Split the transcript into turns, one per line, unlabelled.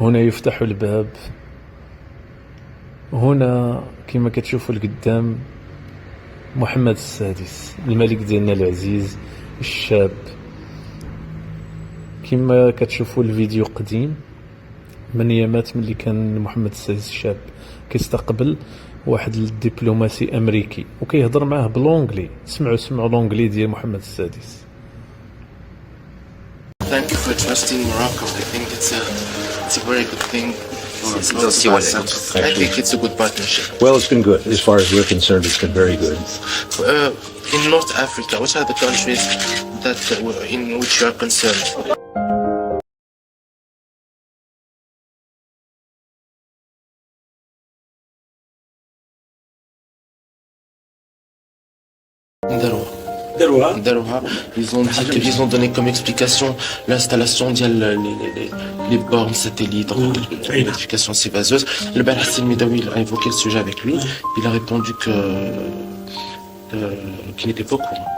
هنا يفتح الباب. هنا كما كتشوفوا القدام محمد السادس الملك ديالنا العزيز الشاب. كما كتشوفوا الفيديو قديم من ايامات ملي كان محمد السادس الشاب كيستقبل واحد الدبلوماسي امريكي وكيهضر معاه بالونجلي. سمعوا لونجلي ديال محمد السادس.
Thank you for trusting Morocco. I think it's a very good thing. I think it's a good partnership.
Well, it's been good. As far as we're concerned, it's been very good.
In North Africa, what are the countries that in which you are concerned? Darouha. Ils ont donné comme explication l'installation de les bornes satellites, l'identification vaseuse. Le Bal Hassan Midawi a évoqué le sujet avec lui. Il a répondu qu'il n'était pas au courant.